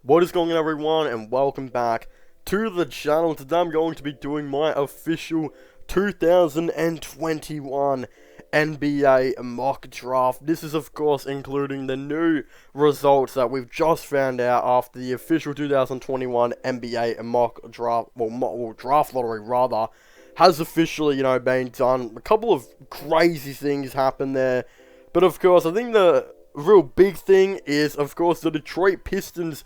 What is going on, everyone, and welcome back to the channel. Today I'm going to be doing my official 2021 NBA mock draft. This is, of course, including the new results that we've just found out after the official 2021 NBA mock draft, draft lottery rather, has officially, been done. A couple of crazy things happened there, but of course, I think the real big thing is, of course, the Detroit Pistons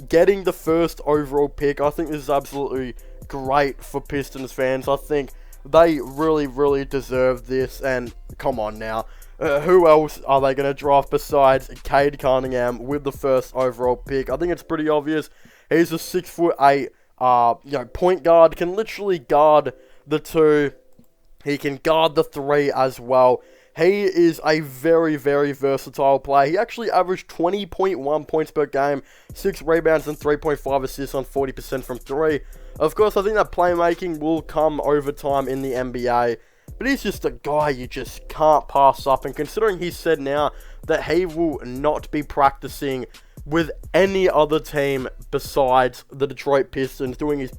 getting the first overall pick. I think this is absolutely great for Pistons fans. I think they really deserve this. And come on now, who else are they going to draft besides Cade Cunningham with the first overall pick? I think it's pretty obvious. He's a 6'8", point guard, can literally guard the 2. He can guard the 3 as well. He is a very versatile player. He actually averaged 20.1 points per game, 6 rebounds and 3.5 assists on 40% from 3. Of course, I think that playmaking will come over time in the NBA, but he's just a guy you just can't pass up. And considering he said now that he will not be practicing with any other team besides the Detroit Pistons, doing his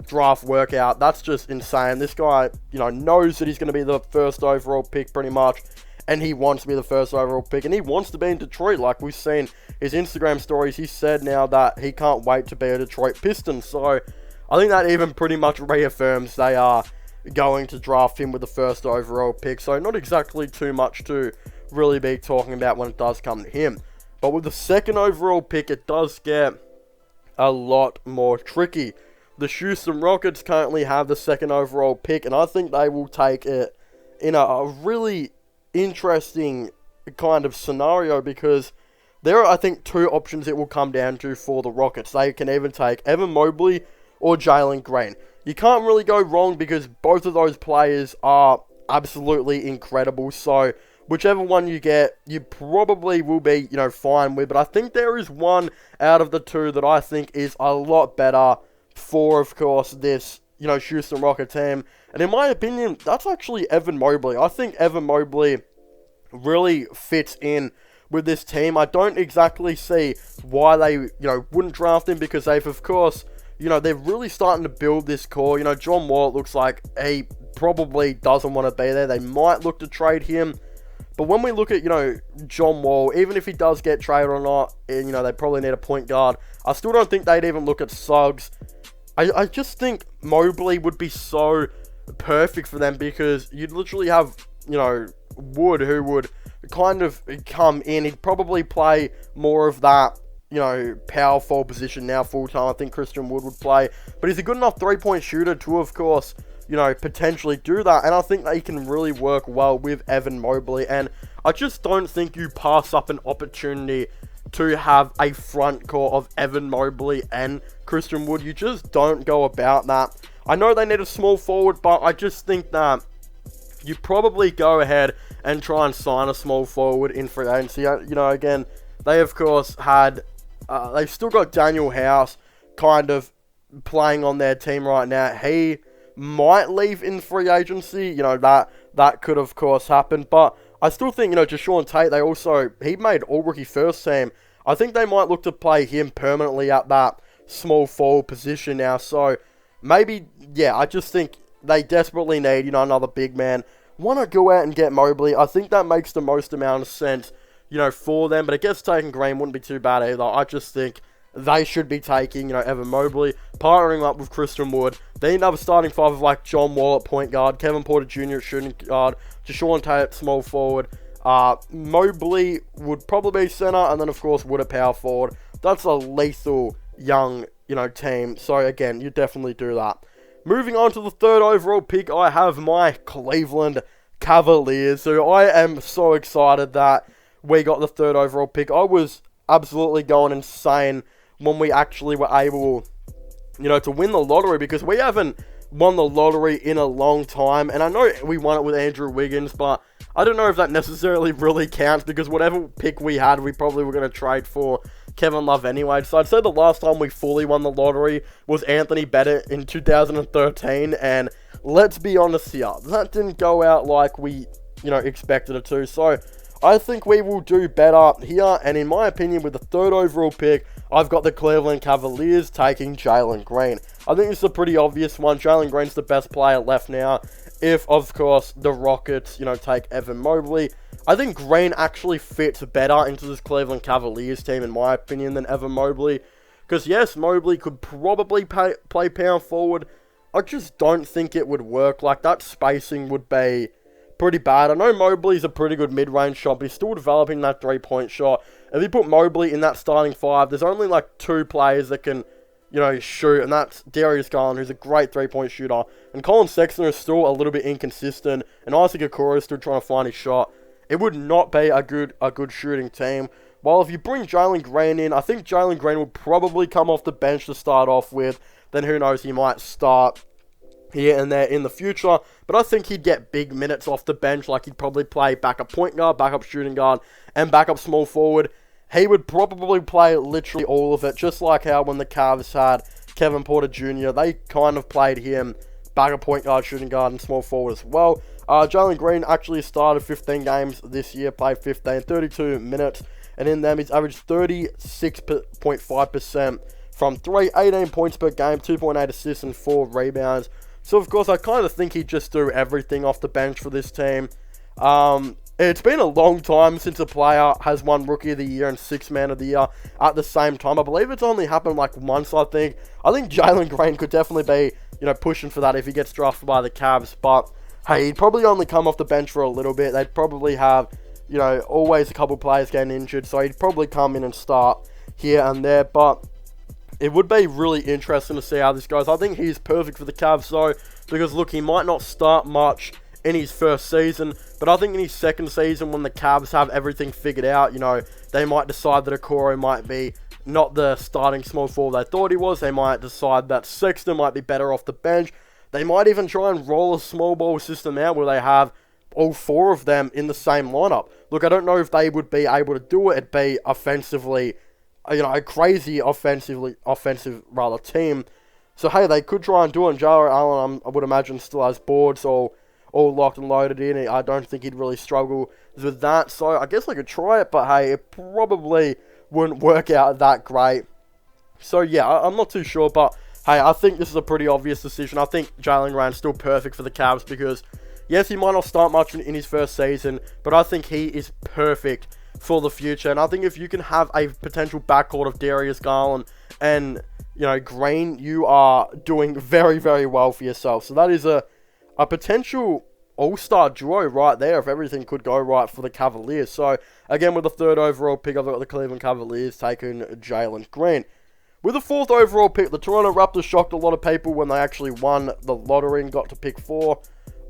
draft workout, that's just insane. This guy, knows that he's going to be the first overall pick pretty much, and he wants to be the first overall pick, and he wants to be in Detroit. Like we've seen his Instagram stories, he said now that he can't wait to be a Detroit Piston. So I think that even pretty much reaffirms they are going to draft him with the first overall pick. So not exactly too much to really be talking about when it does come to him. But with the second overall pick, it does get a lot more tricky. The Houston Rockets currently have the second overall pick, and I think they will take it in a really interesting kind of scenario, because there are, I think, 2 options it will come down to for the Rockets. They can even take Evan Mobley or Jalen Green. You can't really go wrong because both of those players are absolutely incredible. So whichever one you get, you probably will be, fine with. But I think there is one out of the 2 that I think is a lot better for, of course, this, Houston Rocket team. And in my opinion, that's actually Evan Mobley. I think Evan Mobley really fits in with this team. I don't exactly see why they, wouldn't draft him, because they've, of course, they're really starting to build this core. John Wall, it looks like he probably doesn't want to be there. They might look to trade him. But when we look at, John Wall, even if he does get traded or not, and, they probably need a point guard, I still don't think they'd even look at Suggs. I just think Mobley would be so perfect for them, because you'd literally have, Wood, who would kind of come in. He'd probably play more of that, power forward position now full time. I think Christian Wood would play. But he's a good enough 3-point shooter to, of course, potentially do that. And I think that he can really work well with Evan Mobley. And I just don't think you pass up an opportunity to have a front court of Evan Mobley and Christian Wood. You just don't go about that. I know they need a small forward, but I just think that you probably go ahead and try and sign a small forward in free agency. Again, they of course had, they've still got Daniel House kind of playing on their team right now. He might leave in free agency. That could of course happen, but I still think, Deshaun Tate, he made all-rookie first team. I think they might look to play him permanently at that small forward position now. So, maybe, I just think they desperately need, another big man. Want to go out and get Mobley. I think that makes the most amount of sense, for them. But I guess taking Green wouldn't be too bad either. I just think they should be taking, Evan Mobley, partnering up with Christian Wood. They need another starting 5 of like John Wall at point guard, Kevin Porter Jr. at shooting guard, Deshaun Tate at small forward. Mobley would probably be center, and then of course Wood at power forward. That's a lethal young, team. So again, you definitely do that. Moving on to the third overall pick, I have my Cleveland Cavaliers. So I am so excited that we got the third overall pick. I was absolutely going insane when we actually were able, to win the lottery, because we haven't won the lottery in a long time. And I know we won it with Andrew Wiggins, but I don't know if that necessarily really counts, because whatever pick we had, we probably were going to trade for Kevin Love anyway. So I'd say the last time we fully won the lottery was Anthony Bennett in 2013, and let's be honest here, that didn't go out like we, expected it to. So I think we will do better here, and in my opinion, with the third overall pick, I've got the Cleveland Cavaliers taking Jalen Green. I think it's a pretty obvious one. Jalen Green's the best player left now. If, of course, the Rockets, take Evan Mobley. I think Green actually fits better into this Cleveland Cavaliers team, in my opinion, than Evan Mobley. Because, yes, Mobley could probably play power forward. I just don't think it would work. Like, that spacing would be pretty bad. I know Mobley's a pretty good mid-range shot, but he's still developing that three-point shot. If you put Mobley in that starting five, there's only like two players that can, shoot, and that's Darius Garland, who's a great three-point shooter, and Colin Sexton is still a little bit inconsistent, and Isaac Okoro is still trying to find his shot. It would not be a good shooting team. While if you bring Jalen Green in, I think Jalen Green will probably come off the bench to start off with. Then who knows, he might start here and there in the future. But I think he'd get big minutes off the bench. Like, he'd probably play backup point guard, backup shooting guard, and backup small forward. He would probably play literally all of it, just like how when the Cavs had Kevin Porter Jr., they kind of played him backup point guard, shooting guard, and small forward as well. Jalen Green actually started 15 games this year, played 32 minutes, and in them he's averaged 36.5% from 3, 18 points per game, 2.8 assists, and 4 rebounds. So, of course, I kind of think he'd just do everything off the bench for this team. It's been a long time since a player has won Rookie of the Year and Sixth Man of the Year at the same time. I believe it's only happened like once, I think. I think Jalen Green could definitely be, pushing for that if he gets drafted by the Cavs. But, hey, he'd probably only come off the bench for a little bit. They'd probably have, always a couple players getting injured. So he'd probably come in and start here and there. But it would be really interesting to see how this goes. I think he's perfect for the Cavs, though, because, look, he might not start much in his first season, but I think in his second season, when the Cavs have everything figured out, they might decide that Okoro might be not the starting small forward they thought he was. They might decide that Sexton might be better off the bench. They might even try and roll a small ball system out where they have all four of them in the same lineup. Look, I don't know if they would be able to do it. It'd be offensively, a crazy offensive team. So, hey, they could try and do it. And Jarrett Allen, I would imagine, still has boards all locked and loaded in. I don't think he'd really struggle with that. So, I guess I could try it, but hey, it probably wouldn't work out that great. So, yeah, I'm not too sure, but hey, I think this is a pretty obvious decision. I think Jalen Green's still perfect for the Cavs because, yes, he might not start much in his first season, but I think he is perfect for the future. And I think if you can have a potential backcourt of Darius Garland and, Green, you are doing very, very well for yourself. So that is a potential all-star duo right there if everything could go right for the Cavaliers. So, again, with the third overall pick, I've got the Cleveland Cavaliers taking Jalen Green. With the fourth overall pick, the Toronto Raptors shocked a lot of people when they actually won the lottery and got to pick 4.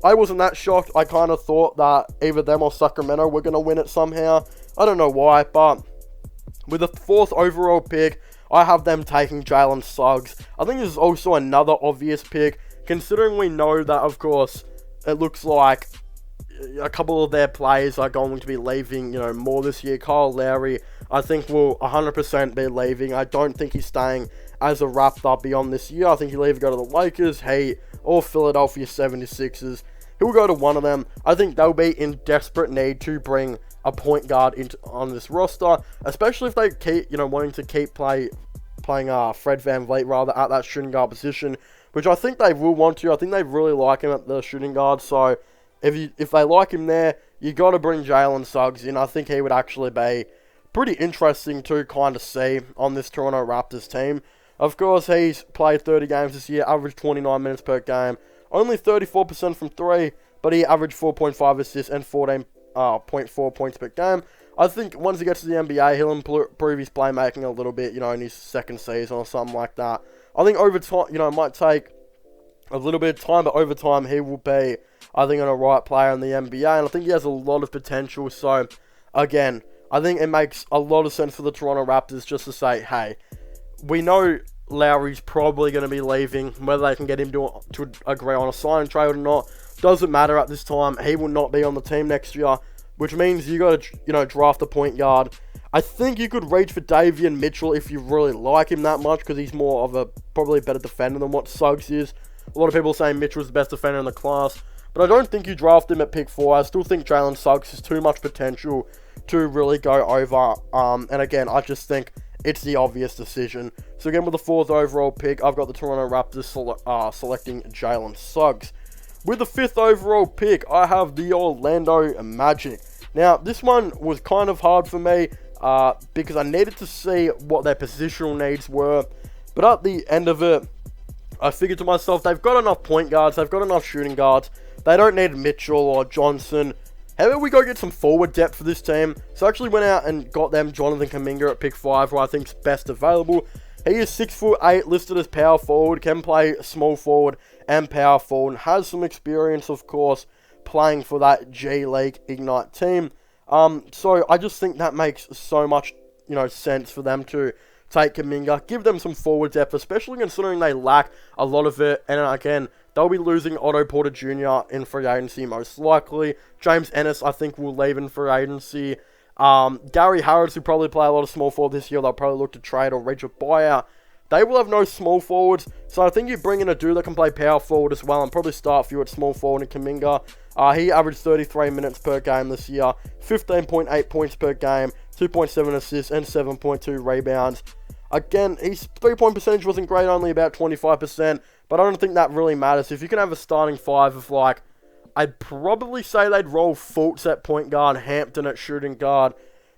I wasn't that shocked. I kind of thought that either them or Sacramento were going to win it somehow. I don't know why, but with the fourth overall pick, I have them taking Jalen Suggs. I think this is also another obvious pick, considering we know that, of course, it looks like a couple of their players are going to be leaving, more this year. Kyle Lowry, I think, will 100% be leaving. I don't think he's staying as a Raptor beyond this year. I think he'll either go to the Lakers, Heat, or Philadelphia 76ers. He'll go to one of them. I think they'll be in desperate need to bring a point guard on this roster, especially if they keep, wanting to keep playing Fred VanVleet rather at that shooting guard position, which I think they will want to. I think they really like him at the shooting guard. So if they like him there, you got to bring Jalen Suggs in. I think he would actually be pretty interesting to kind of see on this Toronto Raptors team. Of course, he's played 30 games this year, averaged 29 minutes per game, only 34% from 3, but he averaged 4.5 assists and 14.4 points per game. I think once he gets to the NBA, he'll improve his playmaking a little bit, in his second season or something like that. I think over time, it might take a little bit of time, but over time he will be, I think, a right player in the NBA, and I think he has a lot of potential. So, again, I think it makes a lot of sense for the Toronto Raptors just to say, hey, we know Lowry's probably going to be leaving. Whether they can get him to agree on a sign trade or not doesn't matter at this time. He will not be on the team next year, which means you got to, draft a point guard. I think you could reach for Davion Mitchell if you really like him that much, because he's more of probably a better defender than what Suggs is. A lot of people saying Mitchell's the best defender in the class, but I don't think you draft him at pick 4. I still think Jalen Suggs has too much potential to really go over. And again, I just think it's the obvious decision. So again, with the 4th overall pick, I've got the Toronto Raptors selecting Jalen Suggs. With the 5th overall pick, I have the Orlando Magic. Now, this one was kind of hard for me because I needed to see what their positional needs were. But at the end of it, I figured to myself, they've got enough point guards, they've got enough shooting guards. They don't need Mitchell or Johnson. How about we go get some forward depth for this team? So I actually went out and got them Jonathan Kuminga at pick 5, who I think is best available. He is 6'8", listed as power forward, can play small forward and power forward, and has some experience, of course, playing for that G League Ignite team. So I just think that makes so much, sense for them to take Kuminga, give them some forward depth, especially considering they lack a lot of it. And again, they'll be losing Otto Porter Jr. in free agency most likely. James Ennis, I think, will leave in free agency. Gary Harris, who probably play a lot of small forward this year, they'll probably look to trade or reach a buyout. They will have no small forwards, so I think you bring in a dude that can play power forward as well, and probably start for you at small forward in Kuminga. He averaged 33 minutes per game this year, 15.8 points per game, 2.7 assists, and 7.2 rebounds. Again, his 3-point percentage wasn't great, only about 25%, but I don't think that really matters. If you can have a starting 5 of I'd probably say they'd roll Fultz at point guard, Hampton at shooting guard,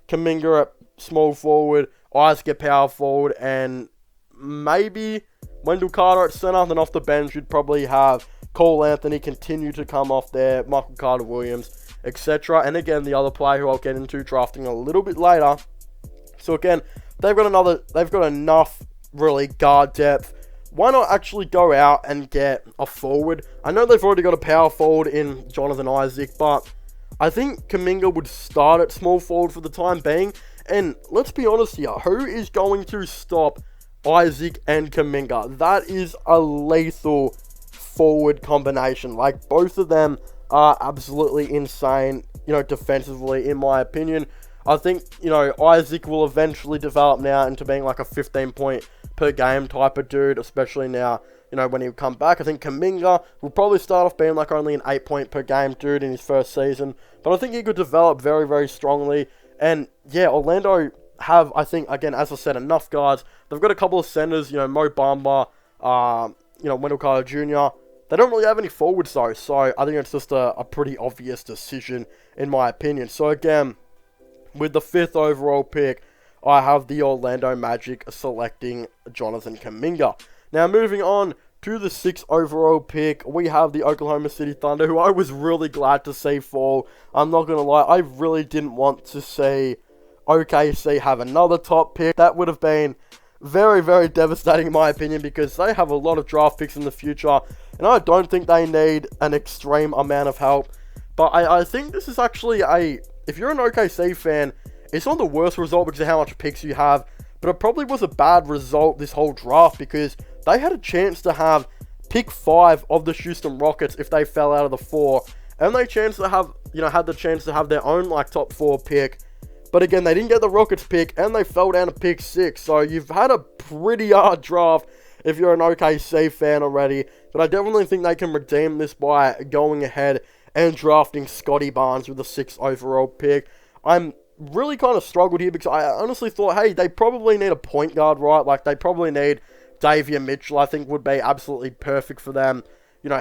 Kuminga at small forward, Isaac at power forward, and maybe Wendell Carter at center. Then off the bench, you'd probably have Cole Anthony continue to come off there, Michael Carter-Williams, etc. And again, the other player who I'll get into drafting a little bit later. So again, they've got enough really guard depth. Why not actually go out and get a forward? I know they've already got a power forward in Jonathan Isaac, but I think Kuminga would start at small forward for the time being. And let's be honest here, who is going to stop Isaac and Kuminga? That is a lethal forward combination. Both of them are absolutely insane, defensively, in my opinion. I think, Isaac will eventually develop now into being like a 15-point per game type of dude, especially now, when he'll come back. I think Kuminga will probably start off being like only an 8-point per game dude in his first season, but I think he could develop very, very strongly. And yeah, Orlando have, I think, again, as I said, enough guards. They've got a couple of centers, Mo Bamba, Wendell Carter Jr. They don't really have any forwards though, so I think it's just a pretty obvious decision in my opinion. So again, with the 5th overall pick, I have the Orlando Magic selecting Jonathan Kuminga. Now moving on to the 6th overall pick, we have the Oklahoma City Thunder, who I was really glad to see fall. I'm not going to lie, I really didn't want to see OKC have another top pick. That would have been very, very devastating in my opinion, because they have a lot of draft picks in the future, and I don't think they need an extreme amount of help. But I think this is actually if you're an OKC fan, it's not the worst result because of how much picks you have, but it probably was a bad result this whole draft, because they had a chance to have pick 5 of the Houston Rockets if they fell out of the 4, and they chance to have, had the chance to have their own top 4 pick. But again, they didn't get the Rockets pick, and they fell down to pick 6. So you've had a pretty hard draft if you're an OKC fan already. But I definitely think they can redeem this by going ahead and drafting Scotty Barnes with the 6th overall pick. I'm really kind of struggled here because I honestly thought, hey, they probably need a point guard, right? They probably need Davion Mitchell. I think would be absolutely perfect for them.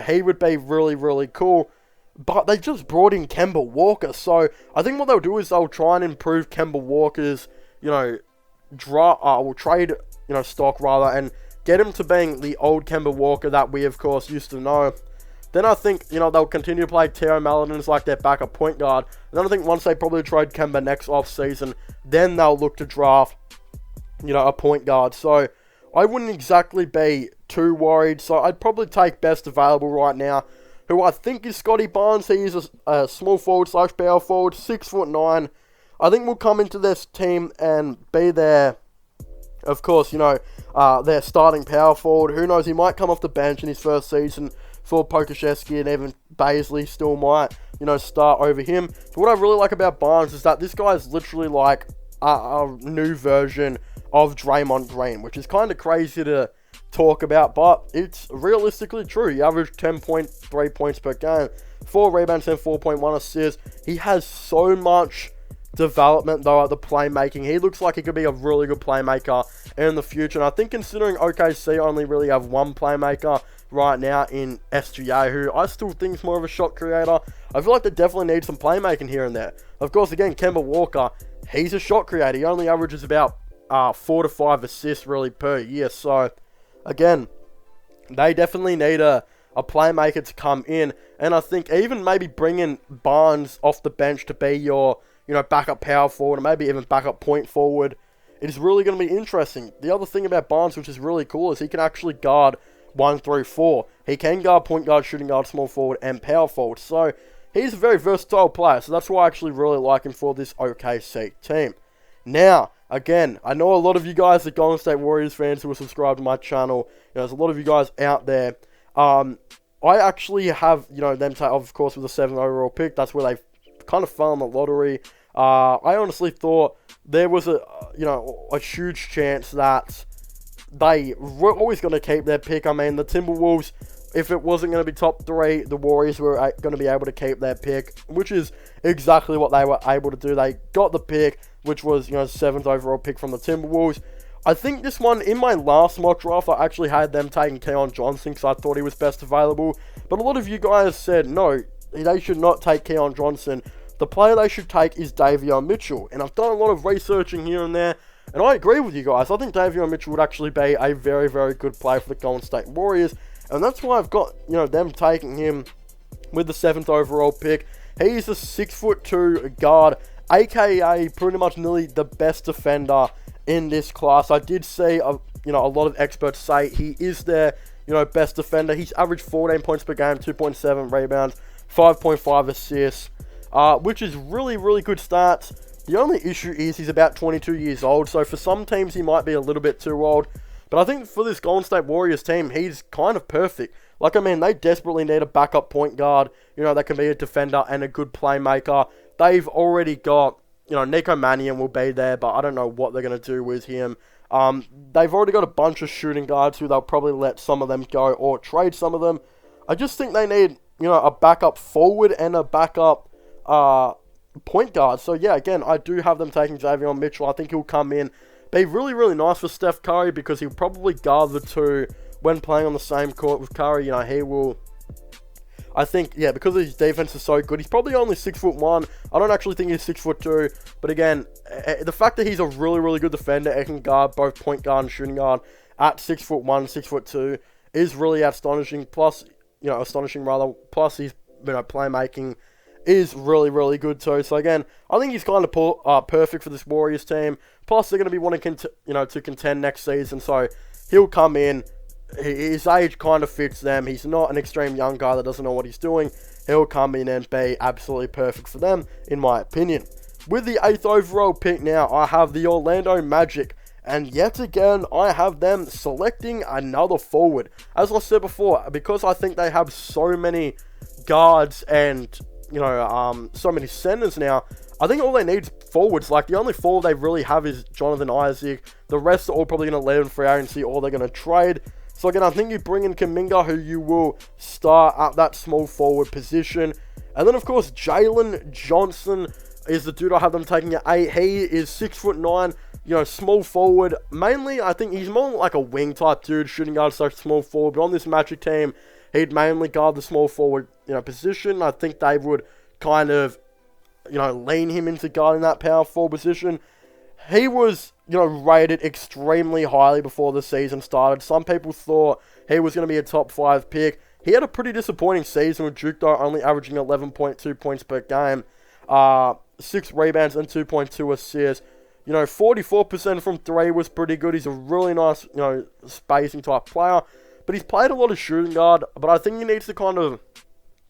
He would be really, really cool. But they just brought in Kemba Walker. So I think what they'll do is they'll try and improve Kemba Walker's, trade, stock rather, and get him to being the old Kemba Walker that we, of course, used to know. Then I think, they'll continue to play Teo Maledon as their backup point guard. And then I think once they probably trade Kemba next offseason, then they'll look to draft, a point guard. So I wouldn't exactly be too worried. So I'd probably take best available right now, who I think is Scotty Barnes. He is a small forward / power forward, 6'9". I think will come into this team and be their, of course, their starting power forward. Who knows, he might come off the bench in his first season for Pokusevski, and even Baisley still might, start over him. But what I really like about Barnes is that this guy is literally like a new version of Draymond Green, which is kind of crazy to talk about, but it's realistically true. He averaged 10.3 points per game, 4 rebounds and 4.1 assists. He has so much development, though, at the playmaking. He looks like he could be a really good playmaker in the future. And I think considering OKC only really have one playmaker right now in SGA, who I still think is more of a shot creator, I feel like they definitely need some playmaking here and there. Of course, again, Kemba Walker, he's a shot creator. He only averages about 4 to 5 assists really per year. So, again, they definitely need a playmaker to come in. And I think even maybe bringing Barnes off the bench to be your, backup power forward, or maybe even backup point forward, it is really going to be interesting. The other thing about Barnes, which is really cool, is he can actually guard 1 through 4. He can guard point guard, shooting guard, small forward, and power forward. So, he's a very versatile player. So, that's why I actually really like him for this OKC team. Now, again, I know a lot of you guys are Golden State Warriors fans who are subscribed to my channel. There's a lot of you guys out there. I actually have, them take, of course, with the 7th overall pick. That's where they kind of fell in the lottery. I honestly thought there was a huge chance that they were always going to keep their pick. I mean, the Timberwolves, if it wasn't going to be top 3, the Warriors were going to be able to keep their pick, which is exactly what they were able to do. They got the pick, which was, 7th overall pick from the Timberwolves. I think this one, in my last mock draft, I actually had them taking Keon Johnson because I thought he was best available. But a lot of you guys said, no, they should not take Keon Johnson. The player they should take is Davion Mitchell. And I've done a lot of researching here and there, and I agree with you guys. I think Davion Mitchell would actually be a very, very good player for the Golden State Warriors. And that's why I've got, them taking him with the 7th overall pick. He's a 6'2" guard, aka pretty much nearly the best defender in this class. I did see, a lot of experts say he is their, best defender. He's averaged 14 points per game, 2.7 rebounds, 5.5 assists, which is really, really good stats. The only issue is he's about 22 years old, so for some teams he might be a little bit too old. But I think for this Golden State Warriors team, he's kind of perfect. They desperately need a backup point guard, that can be a defender and a good playmaker. They've already got, Nico Mannion will be there, but I don't know what they're going to do with him. They've already got a bunch of shooting guards who they'll probably let some of them go or trade some of them. I just think they need, a backup forward and a backup point guard. So, yeah, again, I do have them taking Davion Mitchell. I think he'll come in, be really, really nice for Steph Curry because he'll probably guard the two when playing on the same court with Curry. He will... I think, because his defense is so good, he's probably only 6'1". I don't actually think he's 6'2". But again, the fact that he's a really, really good defender and can guard both point guard and shooting guard at 6'1", 6'2", is really astonishing. Plus, Plus, his playmaking is really, really good too. So again, I think he's kind of perfect for this Warriors team. Plus, they're going to be wanting to contend next season. So he'll come in. His age kind of fits them. He's not an extreme young guy that doesn't know what he's doing. He'll come in and be absolutely perfect for them, in my opinion. With the 8th overall pick now, I have the Orlando Magic. And yet again, I have them selecting another forward. As I said before, because I think they have so many guards and, so many centers now, I think all they need is forwards. The only forward they really have is Jonathan Isaac. The rest are all probably going to leave in free agency or they're going to trade. So again, I think you bring in Kuminga, who you will start at that small forward position. And then, of course, Jalen Johnson is the dude I have them taking at 8. He is 6'9", small forward. Mainly, I think he's more like a wing type dude, shooting guard / small forward. But on this Magic team, he'd mainly guard the small forward, position. I think they would kind of, lean him into guarding that power forward position. He was, rated extremely highly before the season started. Some people thought he was going to be a top 5 pick. He had a pretty disappointing season with Duke, though, only averaging 11.2 points per game, 6 rebounds and 2.2 assists. 44% from 3 was pretty good. He's a really nice, spacing type player. But he's played a lot of shooting guard. But I think he needs to kind of,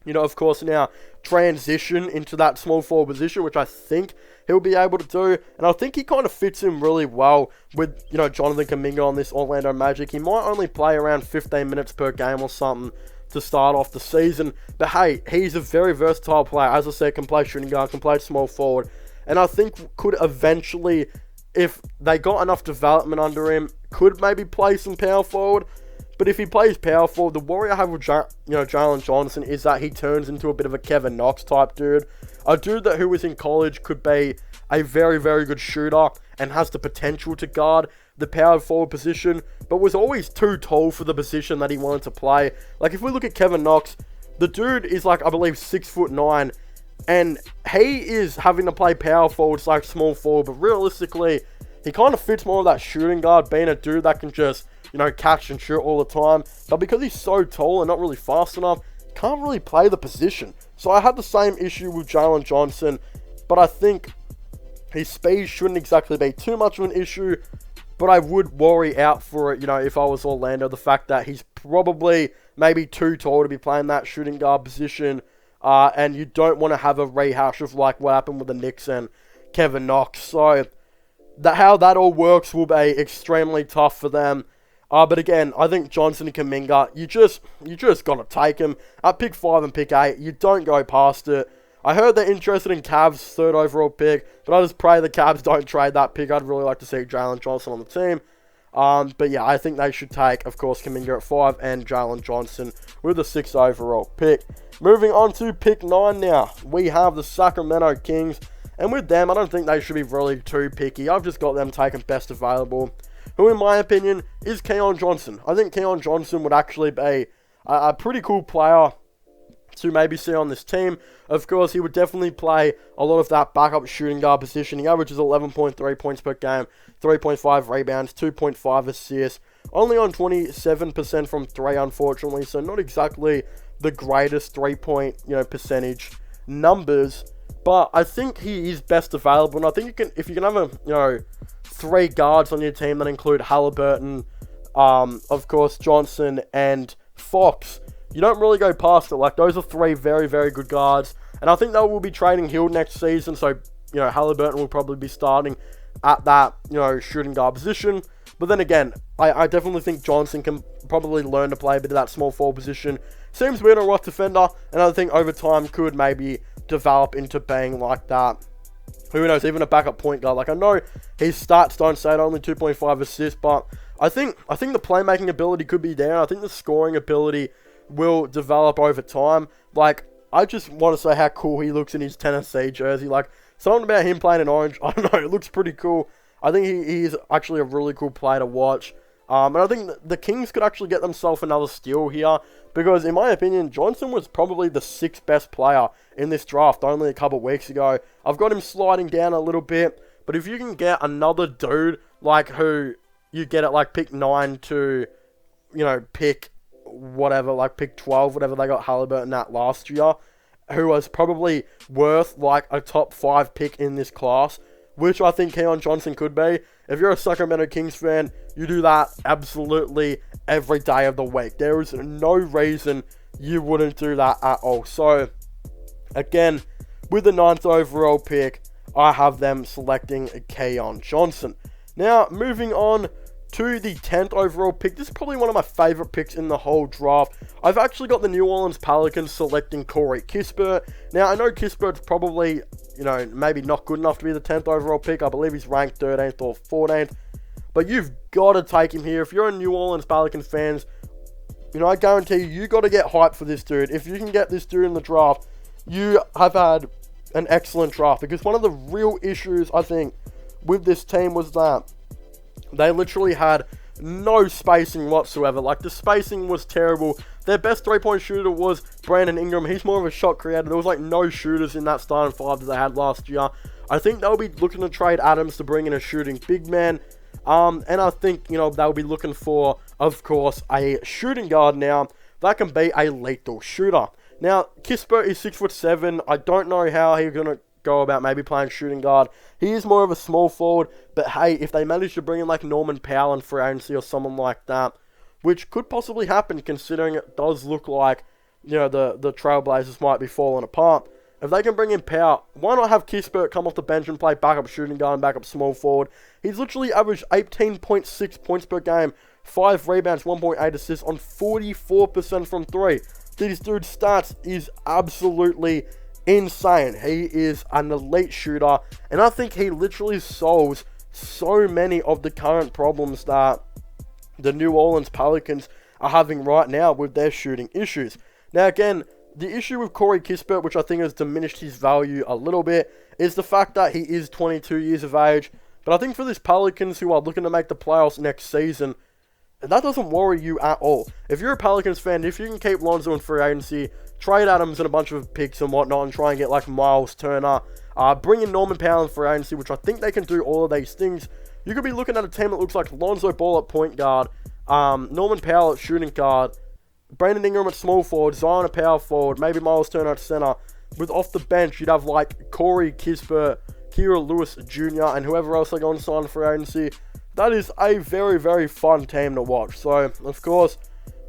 of course, now transition into that small forward position, which I think he'll be able to do. And I think he kind of fits in really well with, Jonathan Kuminga on this Orlando Magic. He might only play around 15 minutes per game or something to start off the season. But hey, he's a very versatile player. As I said, can play shooting guard, can play small forward. And I think could eventually, if they got enough development under him, could maybe play some power forward. But if he plays power forward, the worry I have with Jalen Johnson is that he turns into a bit of a Kevin Knox type dude. A dude who was in college could be a very, very good shooter and has the potential to guard the power forward position, but was always too tall for the position that he wanted to play. Like, if we look at Kevin Knox, the dude is like, I believe, 6'9", and he is having to play power forward / small forward, but realistically, he kind of fits more of that shooting guard, being a dude that can just, catch and shoot all the time. But because he's so tall and not really fast enough, can't really play the position. So I had the same issue with Jalen Johnson, but I think his speed shouldn't exactly be too much of an issue. But I would worry out for it, if I was Orlando, the fact that he's probably maybe too tall to be playing that shooting guard position. And you don't want to have a rehash of like what happened with the Knicks and Kevin Knox. So how that all works will be extremely tough for them. But again, I think Johnson and Kuminga, you just got to take him. At pick 5 and pick 8, you don't go past it. I heard they're interested in Cavs' 3rd overall pick, but I just pray the Cavs don't trade that pick. I'd really like to see Jalen Johnson on the team. But yeah, I think they should take, of course, Kuminga at 5 and Jalen Johnson with the 6th overall pick. Moving on to pick 9 now. We have the Sacramento Kings. And with them, I don't think they should be really too picky. I've just got them taking best available, who in my opinion is Keon Johnson. I think Keon Johnson would actually be a pretty cool player to maybe see on this team. Of course, he would definitely play a lot of that backup shooting guard position. He averages 11.3 points per game, 3.5 rebounds, 2.5 assists, only on 27% from 3, unfortunately, so not exactly the greatest 3-point, percentage numbers, but I think he is best available, and I think if you can have 3 guards on your team that include Halliburton, of course, Johnson and Fox, you don't really go past it. Like, those are 3 very, very good guards. And I think they will be trading Hill next season. So, Halliburton will probably be starting at that, shooting guard position. But then again, I definitely think Johnson can probably learn to play a bit of that small forward position. Seems to be a right defender. And I think over time could maybe develop into being like that. Who knows, even a backup point guard. Like, I know his stats don't say it, only 2.5 assists. But I think the playmaking ability could be there. I think the scoring ability will develop over time. Like, I just want to say how cool he looks in his Tennessee jersey. Like, something about him playing in orange, I don't know, it looks pretty cool. I think he is actually a really cool player to watch. And I think the Kings could actually get themselves another steal here, because in my opinion, Johnson was probably the 6th best player in this draft only a couple weeks ago. I've got him sliding down a little bit, but if you can get another dude like who you get at like pick 9 to, pick whatever, like pick 12, whatever they got Halliburton at last year, who was probably worth like a top 5 pick in this class, which I think Keon Johnson could be. If you're a Sacramento Kings fan, you do that absolutely every day of the week. There is no reason you wouldn't do that at all. So, again, with the 9th overall pick, I have them selecting Keon Johnson. Now, moving on to the 10th overall pick. This is probably one of my favorite picks in the whole draft. I've actually got the New Orleans Pelicans selecting Corey Kispert. Now, I know Kispert's probably, maybe not good enough to be the 10th overall pick. I believe he's ranked 13th or 14th. But you've got to take him here. If you're a New Orleans Pelicans fans, I guarantee you got to get hyped for this dude. If you can get this dude in the draft, you have had an excellent draft. Because one of the real issues, I think, with this team was that they literally had no spacing whatsoever. Like, the spacing was terrible. Their best 3-point shooter was Brandon Ingram. He's more of a shot creator. There was like no shooters in that starting 5 that they had last year. I think they'll be looking to trade Adams to bring in a shooting big man. And I think, they'll be looking for, of course, a shooting guard now that can be a lethal shooter. Now, Kispert is 6'7". I don't know how he's going to go about maybe playing shooting guard. He is more of a small forward, but hey, if they manage to bring in like Norman Powell in free agency or someone like that, which could possibly happen considering it does look like, the Trailblazers might be falling apart. If they can bring in Powell, why not have Kispert come off the bench and play backup shooting guard and backup small forward? He's literally averaged 18.6 points per game, 5 rebounds, 1.8 assists on 44% from 3. This dude's stats is absolutely insane. He is an elite shooter, and I think he literally solves so many of the current problems that the New Orleans Pelicans are having right now with their shooting issues. Now again, The issue with Corey Kispert, which I think has diminished his value a little bit, is the fact that he is 22 years of age. But I think for this Pelicans who are looking to make the playoffs next season, that doesn't worry you at all. If you're a Pelicans fan, if you can keep Lonzo in free agency, trade Adams and a bunch of picks and whatnot, and try and get like Miles Turner, bring in Norman Powell in free agency, which I think they can do all of these things, you could be looking at a team that looks like Lonzo Ball at point guard, Norman Powell at shooting guard, Brandon Ingram at small forward, Zion at power forward, maybe Miles Turner at center. With off the bench, you'd have like Corey Kispert, Kira Lewis Jr., and whoever else they go and sign for agency. That is a very, very fun team to watch. So, of course,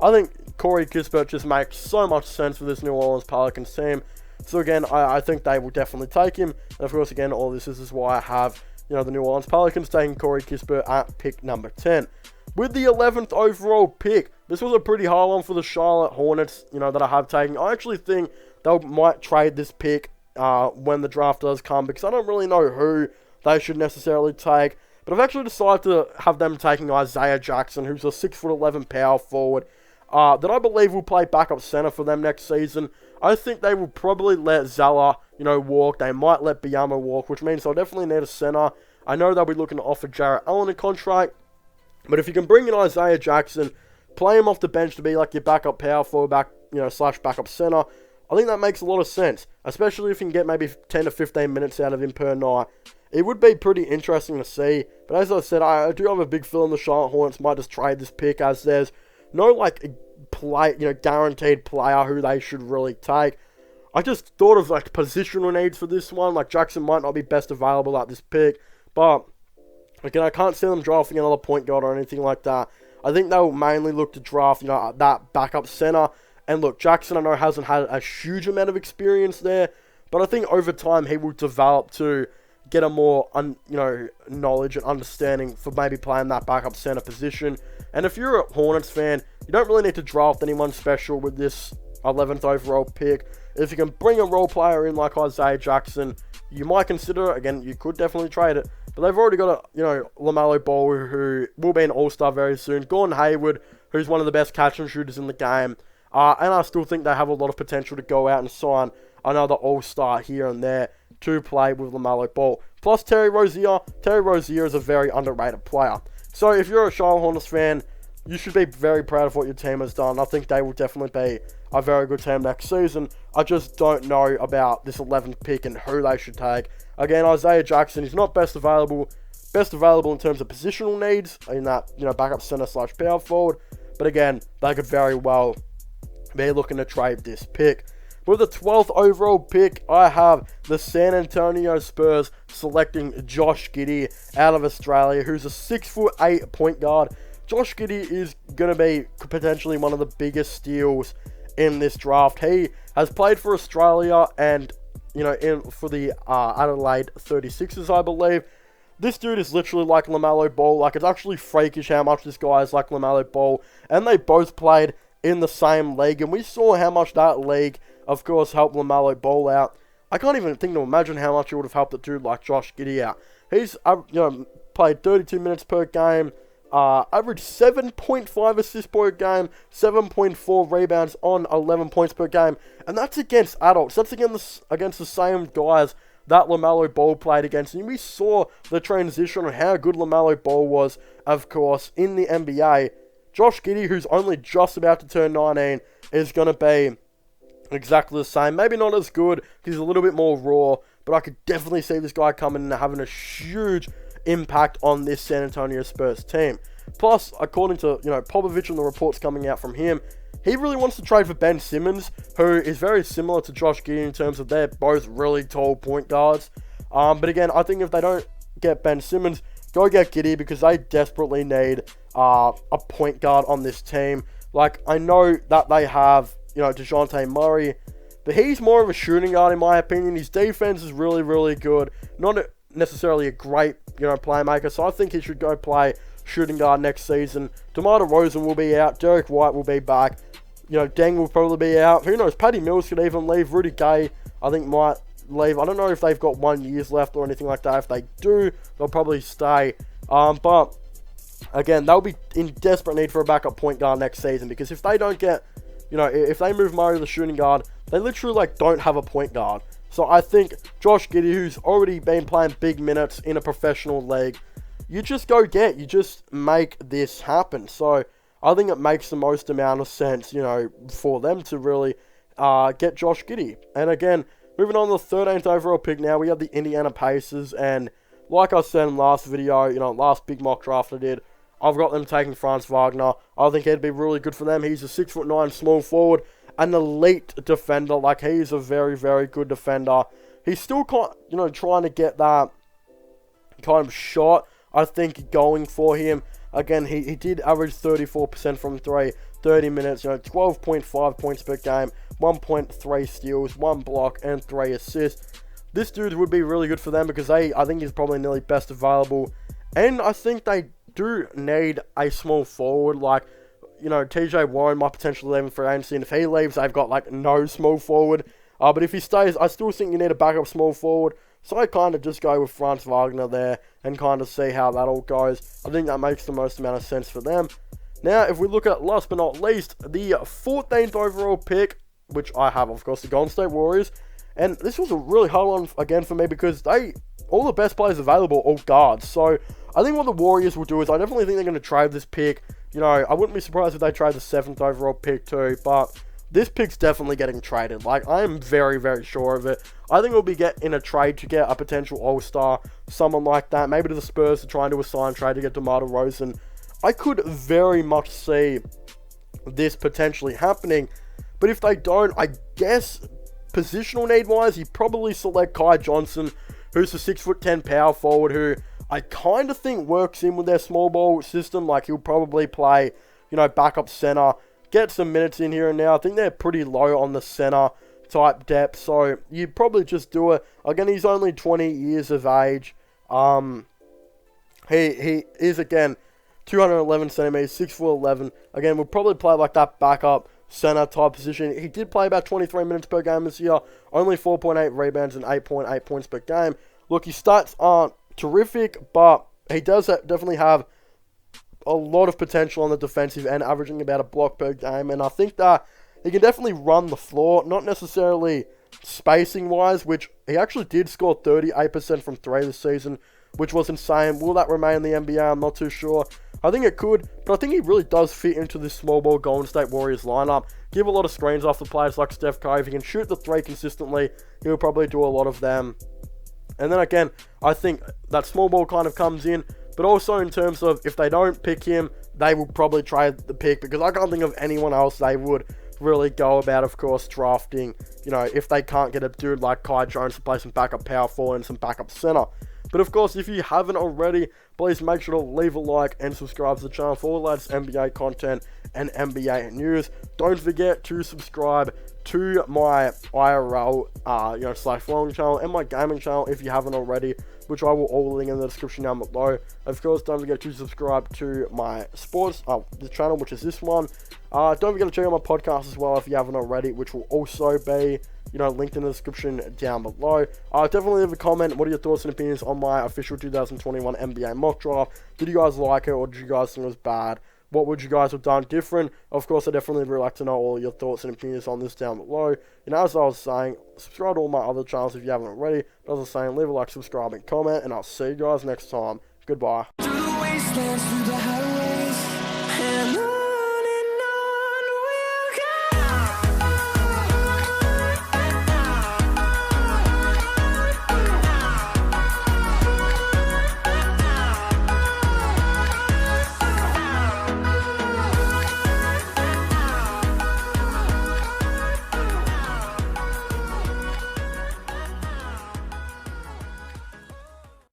I think Corey Kispert just makes so much sense for this New Orleans Pelicans team. So again, I think they will definitely take him. And of course, again, all this is why I have, the New Orleans Pelicans taking Corey Kispert at pick number 10. With the 11th overall pick, this was a pretty high one for the Charlotte Hornets, that I have taken. I actually think they might trade this pick when the draft does come, because I don't really know who they should necessarily take. But I've actually decided to have them taking Isaiah Jackson, who's a 6'11" power forward, that I believe will play backup center for them next season. I think they will probably let Zeller, walk. They might let Biyama walk, which means they'll definitely need a center. I know they'll be looking to offer Jarrett Allen a contract, but if you can bring in Isaiah Jackson, play him off the bench to be like your backup power forward, slash backup center, I think that makes a lot of sense, especially if you can get maybe 10 to 15 minutes out of him per night. It would be pretty interesting to see, but as I said, I do have a big feeling the Charlotte Hornets might just trade this pick, as there's no guaranteed player who they should really take. I just thought of positional needs for this one. Jackson might not be best available at this pick, but again, I can't see them drafting another point guard or anything like that. I think they'll mainly look to draft, that backup center. And look, Jackson, I know, hasn't had a huge amount of experience there, but I think over time he will develop to get a more, knowledge and understanding for maybe playing that backup center position. And if you're a Hornets fan, you don't really need to draft anyone special with this 11th overall pick. If you can bring a role player in like Isaiah Jackson, you might consider it. Again, you could definitely trade it. But they've already got LaMelo Ball, who will be an all-star very soon. Gordon Hayward, who's one of the best catch and shooters in the game. And I still think they have a lot of potential to go out and sign another all-star here and there to play with LaMelo Ball. Plus Terry Rozier. Terry Rozier is a very underrated player. So if you're a Charlotte Hornets fan, you should be very proud of what your team has done. I think they will definitely be a very good team next season. I just don't know about this 11th pick and who they should take. Again, Isaiah Jackson is not best available in terms of positional needs in that, backup center slash power forward. But again, they could very well be looking to trade this pick. With the 12th overall pick, I have the San Antonio Spurs selecting Josh Giddey out of Australia, who's a 6'8" point guard. Josh Giddey is going to be potentially one of the biggest steals in this draft. He has played for Australia and, for the Adelaide 36ers, I believe. This dude is literally like LaMelo Ball. It's actually freakish how much this guy is like LaMelo Ball. And they both played in the same league, and we saw how much that league, of course, helped LaMelo Ball out. I can't even think to imagine how much it would have helped a dude like Josh Giddey out. He's, played 32 minutes per game, averaged 7.5 assists per game, 7.4 rebounds on 11 points per game, and that's against adults. That's against the same guys that LaMelo Ball played against, and we saw the transition on how good LaMelo Ball was, of course, in the NBA. Josh Giddey, who's only just about to turn 19, is going to be exactly the same. Maybe not as good, because he's a little bit more raw, but I could definitely see this guy coming in and having a huge impact on this San Antonio Spurs team. Plus, according to, Popovich and the reports coming out from him, he really wants to trade for Ben Simmons, who is very similar to Josh Giddey in terms of they're both really tall point guards. But again, I think if they don't get Ben Simmons, go get Giddey, because they desperately need a point guard on this team. I know that they have, DeJounte Murray, but he's more of a shooting guard in my opinion. His defense is really, really good. Not necessarily a great, playmaker, so I think he should go play shooting guard next season. DeMar DeRozan will be out. Derek White will be back. Deng will probably be out. Who knows? Patty Mills could even leave. Rudy Gay, I think, might leave. I don't know if they've got 1 year left or anything like that. If they do, they'll probably stay. But again, they'll be in desperate need for a backup point guard next season, because if they don't get, if they move Murray to the shooting guard, they literally like don't have a point guard. So I think Josh Giddey, who's already been playing big minutes in a professional league, you just make this happen. So I think it makes the most amount of sense, for them to really get Josh Giddey. And again, moving on to the 13th overall pick now, we have the Indiana Pacers. And like I said in last video, last big mock draft I did, I've got them taking Franz Wagner. I think he'd be really good for them. He's a 6'9" small forward, an elite defender. Like, he's a very, very good defender. He's still trying to get that kind of shot, I think, going for him. Again, he did average 34% from 3, 30 minutes, 12.5 points per game, 1.3 steals, 1 block, and 3 assists. This dude would be really good for them because I think he's probably nearly best available. And I think they do need a small forward. Like, TJ Warren might potentially leave for agency, and if he leaves, they've got like no small forward. But if he stays, I still think you need a backup small forward. So I kind of just go with Franz Wagner there and kind of see how that all goes. I think that makes the most amount of sense for them. Now, if we look at last but not least, the 14th overall pick, which I have, of course, the Golden State Warriors. And this was a really hard one again for me because all the best players available are all guards. So I think what the Warriors will do is I definitely think they're going to trade this pick. I wouldn't be surprised if they trade the 7th overall pick too, but this pick's definitely getting traded. Like, I am very, very sure of it. I think we'll be in a trade to get a potential All-Star, someone like that. Maybe to the Spurs to try and do a sign trade to get DeMar DeRozan. I could very much see this potentially happening. But if they don't, I guess positional need-wise, you probably select Kai Johnson, who's a 6'10" power forward who I kind of think works in with their small ball system. Like, he'll probably play, backup center, get some minutes in here and now. I think they're pretty low on the center type depth, so you probably just do it. Again, he's only 20 years of age. He is, again, 211 centimeters, 6'11". Again, will probably play like that backup center type position. He did play about 23 minutes per game this year, only 4.8 rebounds and 8.8 points per game. Look, his stats aren't terrific, but he does definitely have a lot of potential on the defensive end, averaging about a block per game, and I think that he can definitely run the floor, not necessarily spacing-wise, which he actually did score 38% from 3 this season, which was insane. Will that remain in the NBA? I'm not too sure. I think it could, but I think he really does fit into this small ball Golden State Warriors lineup. Give a lot of screens off the players like Steph Curry. If he can shoot the 3 consistently, he'll probably do a lot of them. And then again, I think that small ball kind of comes in, but also in terms of if they don't pick him, they will probably trade the pick, because I can't think of anyone else they would really go about, of course, drafting, if they can't get a dude like Kai Jones to play some backup power forward and some backup center. But of course, if you haven't already, please make sure to leave a like and subscribe to the channel for all the latest NBA content and NBA news. Don't forget to subscribe to my IRL, /vlogging channel and my gaming channel if you haven't already, which I will all link in the description down below. Of course, don't forget to subscribe to my sports, the channel, which is this one. Don't forget to check out my podcast as well if you haven't already, which will also be, linked in the description down below. Definitely leave a comment. What are your thoughts and opinions on my official 2021 NBA mock draft? Did you guys like it, or did you guys think it was bad? What would you guys have done different? Of course, I definitely would like to know all your thoughts and opinions on this down below. As I was saying, subscribe to all my other channels if you haven't already. As I was saying, leave a like, subscribe, and comment, and I'll see you guys next time. Goodbye.